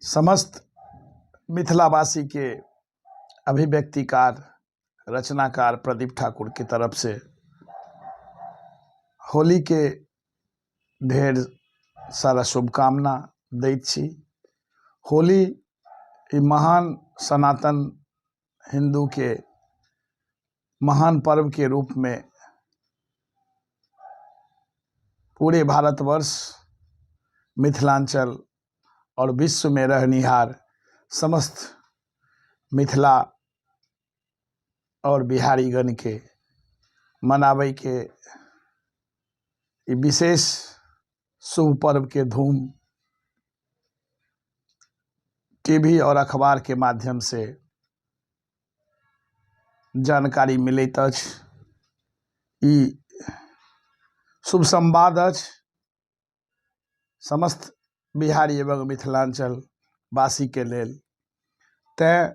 समस्त मिथिलावासी के अभिव्यक्तिकार रचनाकार प्रदीप ठाकुर की तरफ से होली के ढेर सारा शुभकामना दैत छी। होली ई महान सनातन हिंदू के महान पर्व के रूप में पूरे भारतवर्ष, मिथिलांचल और विश्व में रहनिहार समस्त मिथिला और बिहारीगण के मनावे के विशेष शुभ पर्व के धूम टीवी और अखबार के माध्यम से जानकारी मिलैत अछि। ई शुभ संवाद अछि समस्त बिहारी एवं मिथिलांचल वासी के लेल। तैं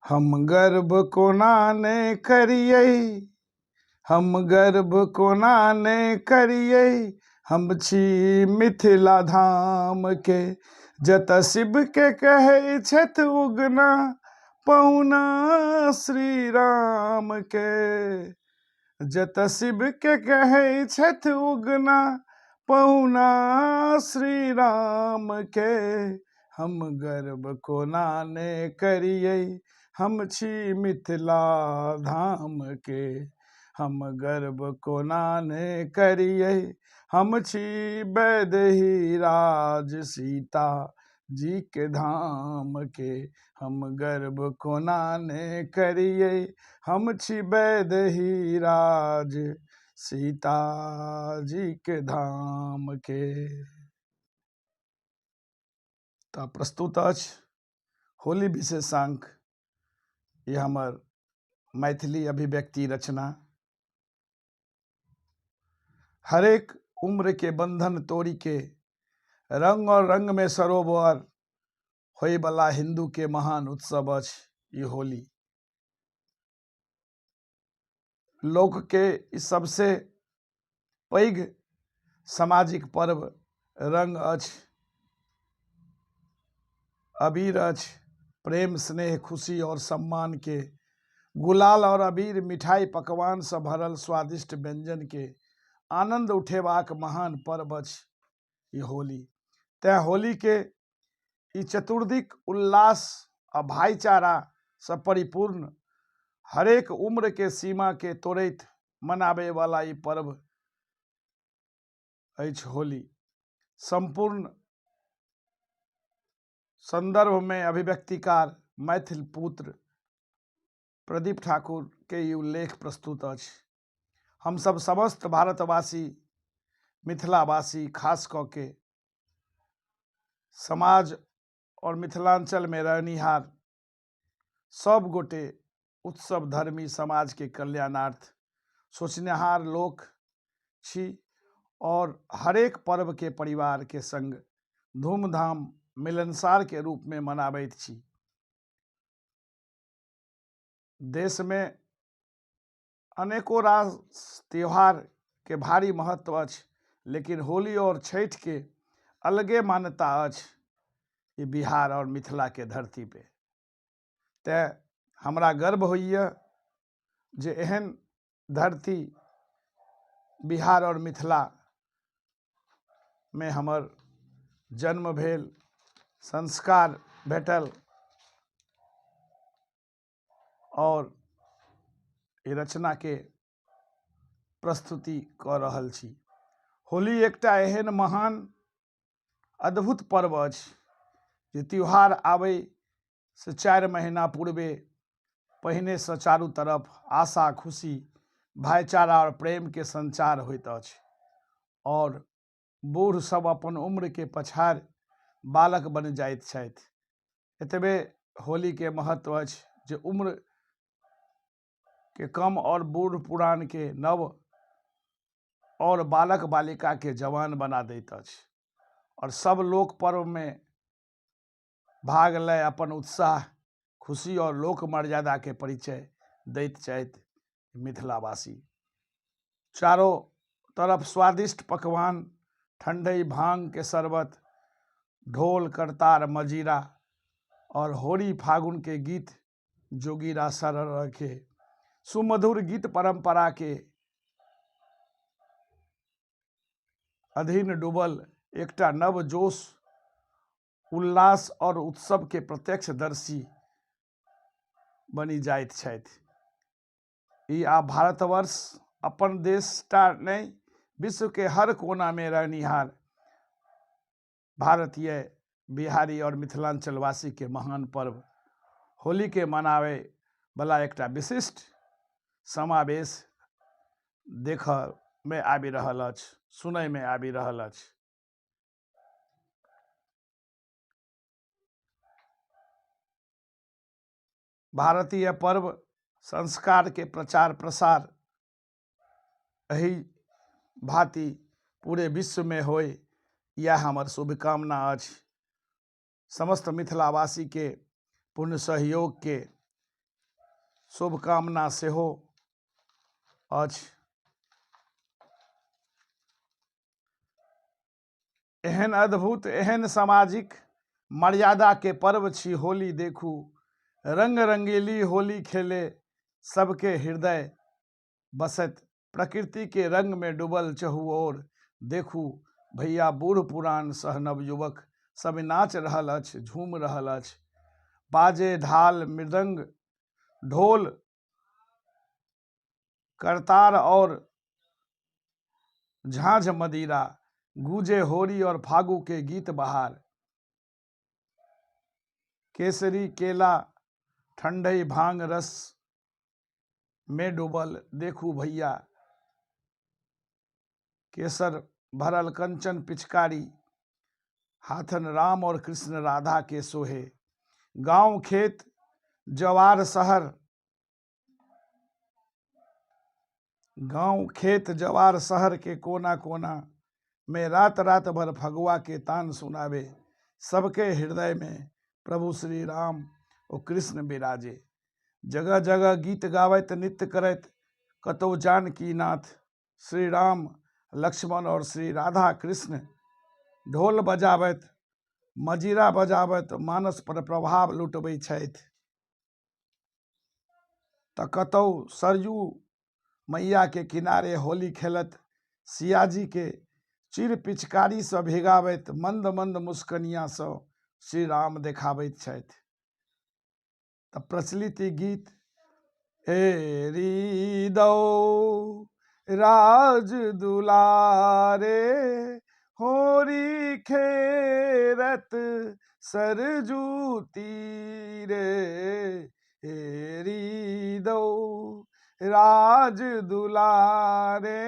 हम गर्व कोना ने करियै, हम गर्व कोना ने करियै, हम छी मिथिला धाम के। जतऽ शिव के कहै छथि उगना, पहुना श्री राम के। जतऽ शिव के कहै छथि उगना, पहुना श्री राम के। हम गर्व कोना ने करियै, हम छी मिथिला धाम के। हम गर्व कोना ने करियै, हम छी वैदेही राज सीता जी के धाम के। हम गर्व कोना ने करियै, हम छी वैदेही राज सीता जी के धाम के। तऽ प्रस्तुत अछि होली विशेषांक, ये हमर मैथिली अभिव्यक्ति रचना। हरेक उम्र के बंधन तोड़ी के रंग और रंग में सरोवर होए वाला हिंदू के महान उत्सव अछि ई होली। लोक के ई सबसे पैघ सामाजिक पर्व रंग अछि, अबीर अछि। प्रेम, स्नेह, खुशी और सम्मान के गुलाल और अबीर, मिठाई, पकवान से भरल स्वादिष्ट व्यंजन के आनंद उठेबाक महान पर्व अछि ई होली। तैं होली के ई चतुर्दिक उल्लास आ भाईचारा से परिपूर्ण, हरेक उम्र के सीमा के तोड़ैत मनावे वाला ई पर्व अछि होली। संपूर्ण संदर्भ में अभिव्यक्तिकार मैथिल पुत्र प्रदीप ठाकुर के ई उल्लेख प्रस्तुत अछि। हम सब समस्त भारतवासी, मिथिलावासी, खास क के समाज और मिथिलांचल में रहनिहार सब गोटे उत्सव धर्मी समाज के कल्याणार्थ सोचनिहार लोक छी और हरेक पर्व के परिवार के संग धूमधाम मिलनसार के रूप में मनाबैत छी। देश में अनेकों रास त्योहार के भारी महत्व अछि, लेकिन होली और छठ के अलगे मान्यता अछि ये बिहार और मिथिला के धरती पे। तैं हमरा गर्व होइए जे एहन धरती बिहार और मिथिला में हमर जन्म भेल, संस्कार भेटल और ई रचना के प्रस्तुति कऽ रहल छी। होली एकटा एहन महान अद्भुत पर्व अछि जे त्योहार आबै से 4 महीना पूर्वे पहिने से चारू तरफ आशा, खुशी, भाईचारा और प्रेम के संचार होइत अछि और बूढ़ सब अपन उम्र के पछाड़ बालक बन जाइत छथि। एतबे होली के महत्व अछि जे उम्र के कम और बूढ़ पुरान के नव और बालक बालिका के जवान बना दैत अछि और सब लोक पर्व में भाग लय अपन उत्साह, खुशी और लोक मर्यादा के परिचय दैत छथि मिथिलावासी। चारों तरफ स्वादिष्ट पकवान, ठंडई, भांग के शरबत ढोल करतार मजीरा और होरी फागुन के गीत जोगीरा सर रखे। सुमधुर गीत परंपरा के अधीन डूबल एकटा नव जोश, उल्लास और उत्सव के प्रत्यक्षदर्शी बनी जाइत छथि। ई आ भारतवर्ष अपन देश टा नहीं, विश्व के हर कोना में रहनिहार भारतीय, बिहारी और मिथिलांचलवासी के महान पर्व होली के मनावे वाला एकटा विशिष्ट समावेश देखऽ में आबि रहल अछि, सुनय में आबि रहल अछि। भारतीय पर्व संस्कार के प्रचार प्रसार एही भांति पूरे विश्व में होय, यह हमर शुभकामना अछि। समस्त मिथिलावासी के पूर्ण सहयोग के शुभकामना सेहो अछि। एहन अद्भुत, एहन सामाजिक मर्यादा के पर्व छी होली। देखू रंग रंगीली होली खेले सबके हृदय बसत, प्रकृति के रंग में डूबल चहु ओर। देखू भैया बूढ़ पुरान सह नवयुवक सब नाच रहल अछि, झूम रहल अछि। बाजे ढाल मृदंग ढोल करतार और झांझ मदिरा, गूंजे होरी और फागु के गीत बहार। केसरी केला ठंडई भांग रस में डूबल, देखू भैया केसर भरल कंचन पिचकारी, हाथन राम और कृष्ण राधा के सोहे। गांव खेत जवार शहर, गांव खेत जवार शहर के कोना कोना में रात रात भर फगुआ के तान सुनावे। सबके हृदय में प्रभु श्री राम और कृष्ण विराजे। जगह जगह गीत गावत नृत्य करत कतौ जानकी नाथ, श्री राम लक्ष्मण और श्री राधा कृष्ण। ढोल बजावत मजीरा बजावत मानस पर प्रभाव लुटबै छथि। त कतौ सरयू मैया के किनारे होली खेलत सियाजी के चिर पिचकारी से भिगावत मंद मंद मुस्कनिया से श्री राम देखाबैत छथि। त प्रचलित गीत एरी दो राज दुलारे, होरी खेरत सरजू तीरे। एरी दो राज दुलारे,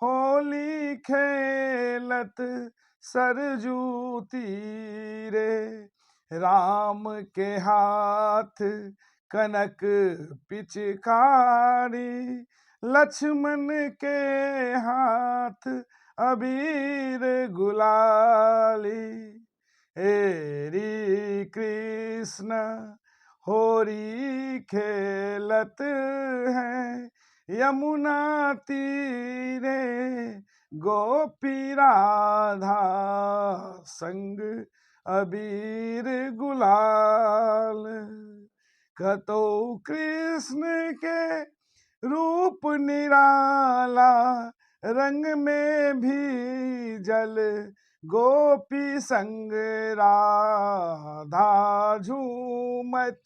होली खेलत सरजू तीरे। राम के हाथ कनक पिचकारी, लक्ष्मण के हाथ अबीर गुलाली। एरी कृष्ण होरी खेलत हैं, यमुना तीरे गोपी राधा संग अबीर गुलाल। कतो कृष्ण के रूप निराला, रंग में भी जल गोपी संग राधा झूमत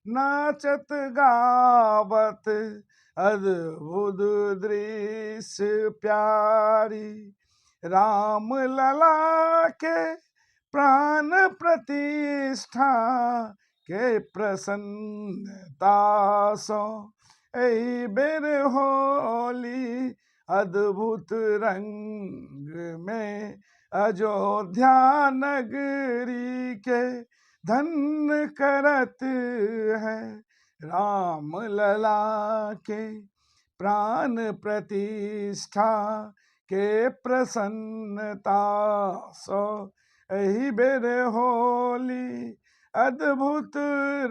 नाचत गावत। अद्भुत दृश्य प्यारी, राम लला के प्राण प्रतिष्ठा के प्रसन्नता सो एहि बेर होली अद्भुत रंग में अयोध्या नगरी के धन्य करत है। राम लला के प्राण प्रतिष्ठा के प्रसन्नता सो एहि बेर होली अद्भुत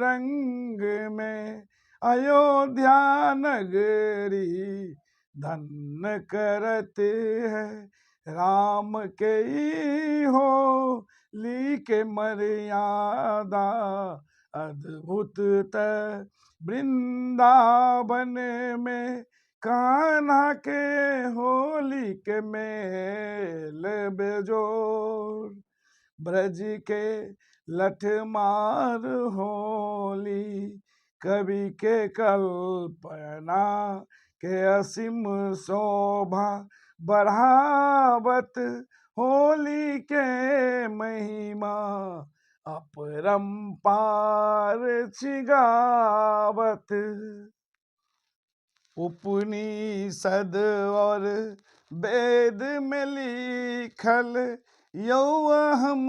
रंग में अयोध्या नगरी धन्य करते हैं। राम के ही हो के मर्यादा अद्भुत त वृंदावन में कान्हा के होली के मेल बेजोर ब्रज के लठमार होली कवि के कल्पना के असीम शोभा बढ़ावत होली के महिमा अपरंपार छिगावत उपनिषद और वेद में लिखल यो हम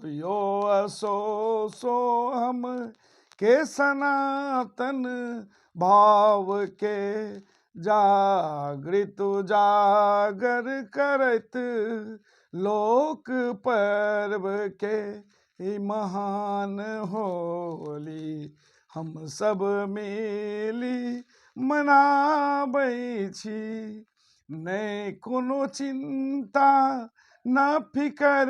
यो सो हम के सनातन भाव के जागृत जागर करत लोक पर्व के ही महान होली हम सब मिली मनाबै छी नहीं कोनो चिंता न फिकर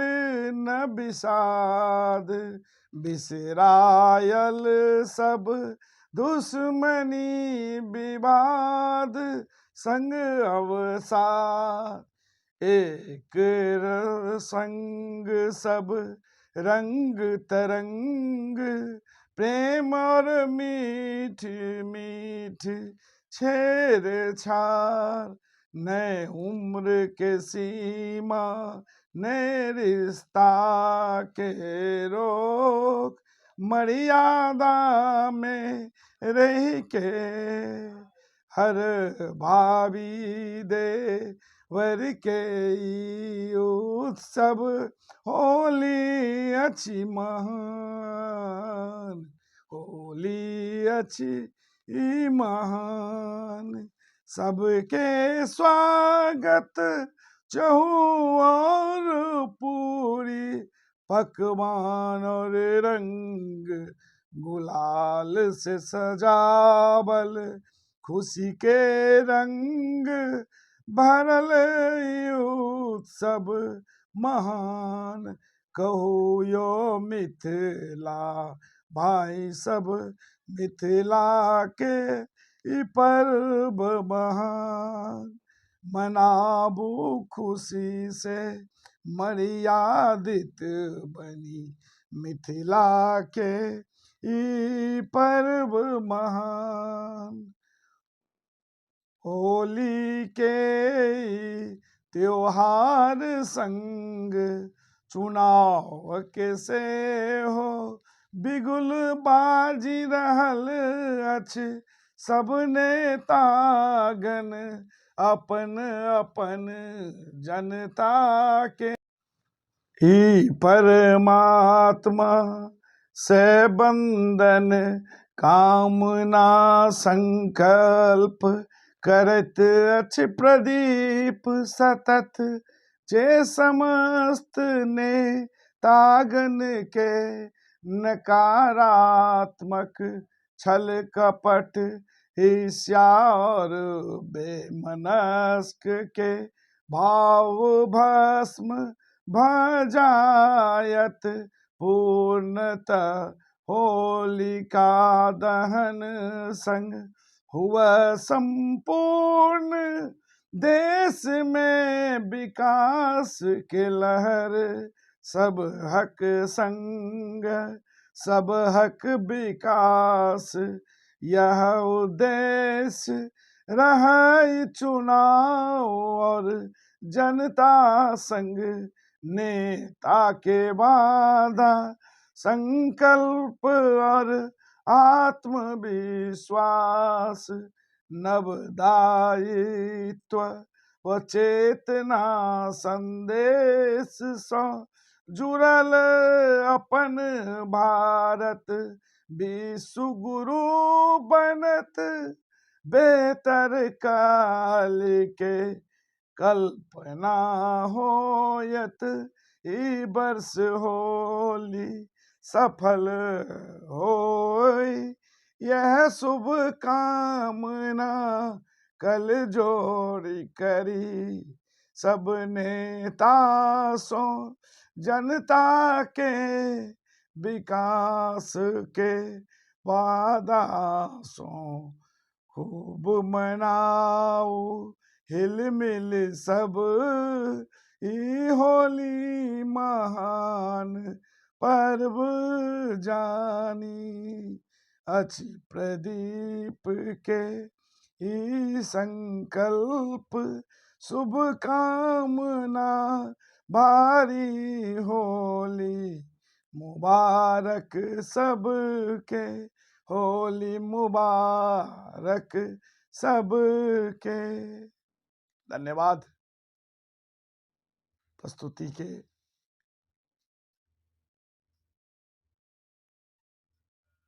न विषाद बिसरायल सब दुश्मनी विवाद संग अवसाद एक संग सब रंग तरंग प्रेम और मीठ मीठ छेड़छाड़ नए उम्र के सीमा नए रिश्ता के रोक मर्यादा में रह के हर भावी दे वर के उत्सव होली अच्छी महान होली अच्छी महान सबके स्वागत चहुओर पूरी पकवान और रंग गुलाल से सजावल खुशी के रंग भरल उत्सव महान कहू यो मिथिला भाई सब मिथिला के ई पर्व महान मनाबू खुशी से मर्यादित बनी मिथिला के ई पर्व महान होली के त्योहार संग चुनाव के से हो बिगुल बाजी रहल अछि सब नेतागण अपन अपन जनता के ही परमात्मा से बंदन कामना संकल्प करत अछि प्रदीप सतत जे समस्त ने तागन के नकारात्मक छल कपट ईर्ष्या और बेमनस्क के भाव भस्म भजायत पूर्णतः होलिका दहन संग हुआ संपूर्ण देश में विकास के लहर सब हक संग सब हक विकास यह उद्देश्य रहा चुनाव और जनता संग नेता के वादा संकल्प और आत्मविश्वास नवदायित्व व चेतना संदेश सँ जुड़ल अपन भारत विश्व गुरु बनत बेहतर काल के कल्पना होयत ई वर्ष होली सफल होय यह शुभ कामना कल जोड़ी करी सब नेता सो जनता के विकास के वादा सो खूब मनाओ हिल मिल सब ई होली महान पर्व जानी अछि प्रदीप के ही संकल्प शुभ कामना भारी होली मुबारक सबके होली मुबारक सबके। धन्यवाद। प्रस्तुति के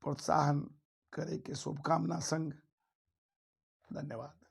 प्रोत्साहन करे के शुभकामना संग धन्यवाद।